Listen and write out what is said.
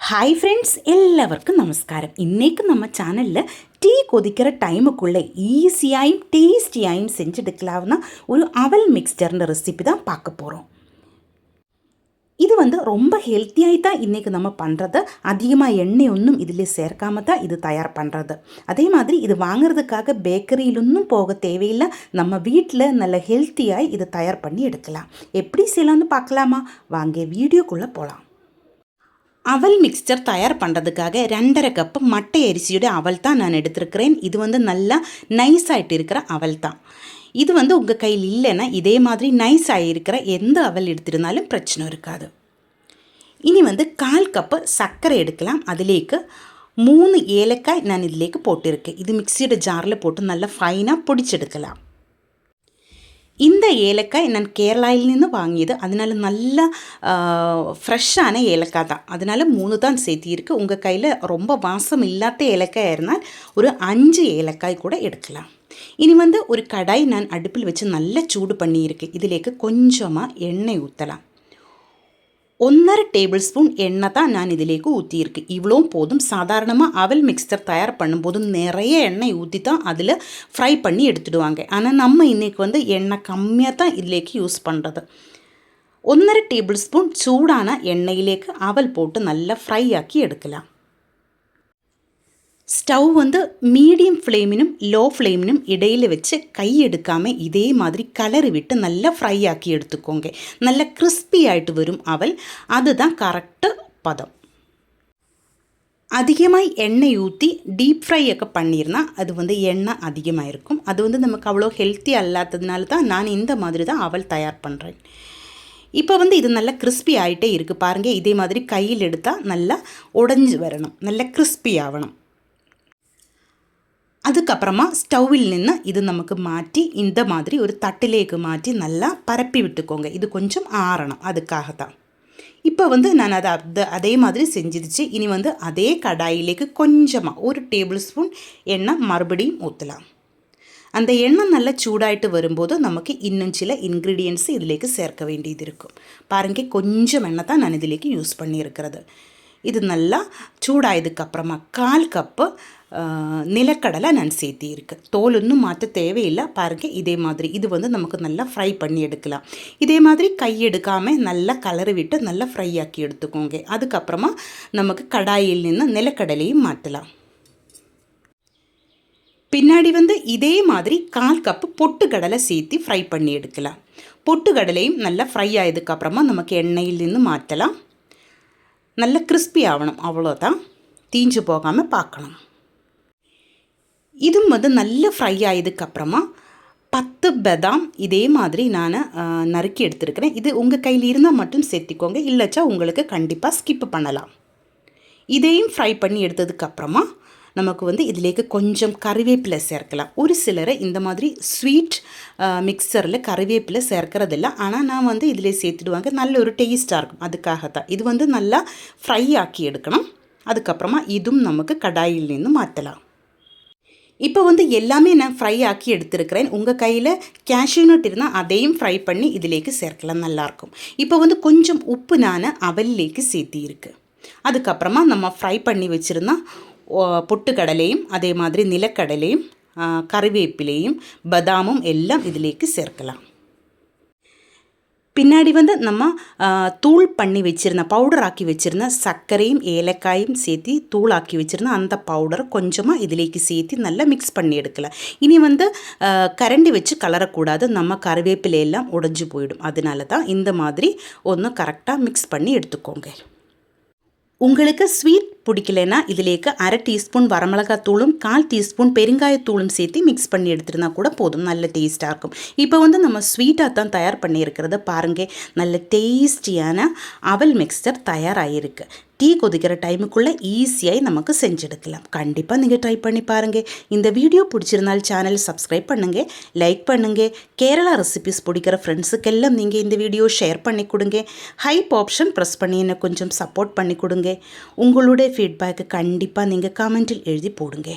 Hi friends, எல்லாருக்கும் நமஸ்காரம். இன்றைக்கு நம்ம சேனலில் டீ கொதிக்கிற டைமுக்குள்ளே ஈஸியாயும் டேஸ்டியாயும் செஞ்செடுக்கலாம்னா ஒரு அவல் மிக்ஸ்டர்ன்ற ரெசிபி தான் பார்க்க போகிறோம். இது ரொம்ப ஹெல்த்தியாகி தான் இன்றைக்கி நம்ம பண்ணுறது. அதிகமாக எண்ணெய் ஒன்றும் இதில் சேர்க்காம தான் இது தயார் பண்ணுறது. அதே மாதிரி இது வாங்குறதுக்காக பேக்கரியிலொன்னும் போக தேவையில்லை. நம்ம வீட்டில் நல்ல ஹெல்த்தியாகி இதை தயார் பண்ணி எடுக்கலாம். எப்படி செய்யலாம்னு பார்க்கலாமா? வாங்க வீடியோக்குள்ளே போகலாம். அவல் மிக்ஸ்சர் தயார் பண்ணுறதுக்காக 2.5 கப்பு மட்டை அரிசியோட அவல் தான் நான் எடுத்துருக்கிறேன். இது நல்லா நைஸ் ஆகிட்டு இருக்கிற அவல் தான். இது உங்கள் கையில் இல்லைன்னா இதே மாதிரி நைஸ் ஆகியிருக்கிற எந்த அவல் எடுத்திருந்தாலும் பிரச்சனை இருக்காது. இனி 1/4 கப்பு சர்க்கரை எடுக்கலாம். அதிலேக்கு 3 ஏலக்காய் நான் இதிலேக்கு போட்டிருக்கேன். இது மிக்சியோட ஜாரில் போட்டு நல்லா ஃபைனாக பொடிச்செடுக்கலாம். இந்த ஏலக்காய் நான் கேரளாவிலிருந்து வாங்கியது. அதனால் நல்லா ஃப்ரெஷ்ஷான ஏலக்காய் தான். அதனால் 3 தான் சேர்த்திருக்கு. உங்கள் கையில் ரொம்ப வாசம் இல்லாத ஏலக்காய் இருந்தால் ஒரு 5 ஏலக்காய் கூட எடுக்கலாம். இனி ஒரு கடாய் நான் அடுப்பில் வச்சு நல்லா சூடு பண்ணியிருக்கேன். இதிலேக்கு கொஞ்சமாக எண்ணெய் ஊற்றலாம். 1.5 டேபிள் ஸ்பூன் எண்ணெய் தான் நான் இதிலேக்கு ஊற்றியிருக்கேன். இவ்வளோ போதும். சாதாரணமாக அவல் மிக்ஸ்சர் தயார் பண்ணும்போது நிறைய எண்ணெய் ஊற்றி தான் அதில் ஃப்ரை பண்ணி எடுத்துடுவாங்க. ஆனால் நம்ம இன்றைக்கி எண்ணெய் கம்மியாக தான் இதிலேக்கு யூஸ் பண்ணுறது. 1.5 டேபிள் ஸ்பூன் சூடான எண்ணெயிலேக்கு அவல் போட்டு நல்லா ஃப்ரை ஆக்கி எடுக்கலாம். ஸ்டவ் மீடியம் ஃப்ளேமினும் லோ ஃப்ளேமினும் இடையில் வச்சு கை எடுக்காமல் இதே மாதிரி கலரி விட்டு நல்லா ஃப்ரை ஆக்கி எடுத்துக்கோங்க. நல்லா கிறிஸ்பி ஆகிட்டு வரும் அவல். அதுதான் கரெக்டு பதம். அதிகமாக எண்ணெய் ஊற்றி டீப் ஃப்ரையொക്കെ பண்ணியிருந்தால் அது எண்ணெய் அதிகமாக இருக்கும். அது நமக்கு அவ்வளோ ஹெல்த்தி அல்லாததுனால தான் நான் இந்த மாதிரி தான் அவல் தயார் பண்ணுறேன். இப்போ இது நல்லா கிறிஸ்பி ஆகிட்டே இருக்குது பாருங்கள். இதே மாதிரி கையில் எடுத்தால் நல்லா உடைஞ்சி வரணும், நல்லா கிறிஸ்பி ஆகணும். அதுக்கப்புறமா ஸ்டவ்வில் நின்று இது நமக்கு மாற்றி இந்த மாதிரி ஒரு தட்டிலேக்கு மாற்றி நல்லா பரப்பி விட்டுக்கோங்க. இது கொஞ்சம் ஆறணும், அதுக்காக தான். இப்போ நான் அதே மாதிரி செஞ்சிருச்சு. இனி அதே கடாயிலேக்கு கொஞ்சமாக 1 டேபிள் ஸ்பூன் எண்ணெய் மறுபடியும் ஊற்றலாம். அந்த எண்ணெய் நல்லா சூடாயிட்டு வரும்போது நமக்கு இன்னும் சில இன்க்ரீடியன்ட்ஸ் இதிலேக்கு சேர்க்க வேண்டியது இருக்கும். பாருங்கள், கொஞ்சம் எண்ணெய் தான் நான் இதிலேக்கு யூஸ் பண்ணியிருக்கிறது. இது நல்லா சூடாயதுக்கப்புறமா 1/4 கப்பு நிலக்கடலை நான் சேர்த்தியிருக்கேன். தோல் ஒன்றும் மாற்ற தேவையில்லை. பாருங்கள், இதே மாதிரி இது நமக்கு நல்லா ஃப்ரை பண்ணி எடுக்கலாம். இதே மாதிரி கை எடுக்காமல் நல்லா கலரி விட்டு நல்லா ஃப்ரை ஆக்கி எடுத்துக்கோங்க. அதுக்கப்புறமா நமக்கு கடாயில் நின்று நிலக்கடலையும் மாற்றலாம். பின்னாடி இதே மாதிரி 1/4 கப்பு பொட்டுக்கடலை சேர்த்து ஃப்ரை பண்ணி எடுக்கலாம். பொட்டுக்கடலையும் நல்லா ஃப்ரை ஆயதுக்கப்புறமா நமக்கு எண்ணெயில் நின்று மாற்றலாம். நல்ல கிறிஸ்பி ஆகணும், அவ்வளோதான். தீஞ்சு போகாமல் பார்க்கணும். இதுவும் நல்ல ஃப்ரை ஆயதுக்கப்புறமா 10 பதாம் இதே மாதிரி நான் நறுக்கி எடுத்துருக்கிறேன். இது உங்கள் கையில் இருந்தால் மட்டும் சேர்த்திக்கோங்க, இல்லைச்சா உங்களுக்கு கண்டிப்பாக ஸ்கிப் பண்ணலாம். இதையும் ஃப்ரை பண்ணி எடுத்ததுக்கப்புறமா நமக்கு இதிலேக்கு கொஞ்சம் கறிவேப்பிலை சேர்க்கலாம். ஒரு சிலரை இந்த மாதிரி ஸ்வீட் மிக்சரில் கறிவேப்பிலை சேர்க்கறதில்ல. ஆனால் நான் இதில் சேர்த்துடுவாங்க. நல்ல ஒரு டேஸ்ட்டாக இருக்கும். அதுக்காகத்தான். இது நல்லா ஃப்ரை ஆக்கி எடுக்கணும். அதுக்கப்புறமா இதுவும் நமக்கு கடாயில் நின்று மாற்றலாம். இப்போ எல்லாமே நான் ஃப்ரை ஆக்கி எடுத்துருக்கிறேன். உங்கள் கையில் கேஷ்யூ நட் இருந்தால் அதையும் ஃப்ரை பண்ணி இதிலேக்கு சேர்க்கலாம், நல்லாயிருக்கும். இப்போ கொஞ்சம் உப்பு நான் அவல்லேக்கு சேர்த்திருக்கு. அதுக்கப்புறமா நம்ம ஃப்ரை பண்ணி வச்சுருந்தா பொட்டுக்கடலையும் அதே மாதிரி நிலக்கடலையும் கறிவேப்பிலையும் பதாமும் எல்லாம் இதிலேக்கு சேர்க்கலாம். பின்னாடி நம்ம தூள் பண்ணி வச்சுருந்த பவுடர் ஆக்கி வச்சுருந்த சர்க்கரையும் ஏலக்காயும் சேர்த்து தூளாக்கி வச்சுருந்த அந்த பவுடரை கொஞ்சமாக இதிலேக்கு சேர்த்து நல்லா மிக்ஸ் பண்ணி எடுக்கலாம். இனி கரண்டி வச்சு கலரக்கூடாது, நம்ம கறிவேப்பிலையெல்லாம் உடைஞ்சு போயிடும். அதனால தான் இந்த மாதிரி ஒன்று கரெக்டாக மிக்ஸ் பண்ணி எடுத்துக்கோங்க. உங்களுக்கு ஸ்வீட் பிடிக்கலைன்னா இதிலேக்கு 1/2 டீஸ்பூன் வரமிளகாத்தூளும் 1/4 டீஸ்பூன் பெருங்காயத்தூளும் சேர்த்து மிக்ஸ் பண்ணி எடுத்துருந்தா கூட போதும், நல்ல டேஸ்ட்டாக இருக்கும். இப்போ நம்ம ஸ்வீட்டாக தான் தயார் பண்ணியிருக்கிறத பாருங்கள். நல்ல டேஸ்டியான அவல் மிக்ஸ்சர் தயாராகிருக்கு. டீ கொதிக்கிற டைமுக்குள்ளே ஈஸியாக நமக்கு செஞ்செடுக்கலாம். கண்டிப்பாக நீங்கள் ட்ரை பண்ணி பாருங்கள். இந்த வீடியோ பிடிச்சிருந்தால் சேனல் சப்ஸ்கிரைப் பண்ணுங்கள், லைக் பண்ணுங்கள். கேரளா ரெசிபிஸ் பிடிக்கிற ஃப்ரெண்ட்ஸுக்கெல்லாம் நீங்கள் இந்த வீடியோ ஷேர் பண்ணி கொடுங்க. ஹைப் ஆப்ஷன் ப்ரெஸ் பண்ணி என்னை கொஞ்சம் சப்போர்ட் பண்ணி கொடுங்க. உங்களுடைய ஃபீட்பேக்கு கண்டிப்பாக நீங்கள் கமெண்ட்டில் எழுதி போடுங்க.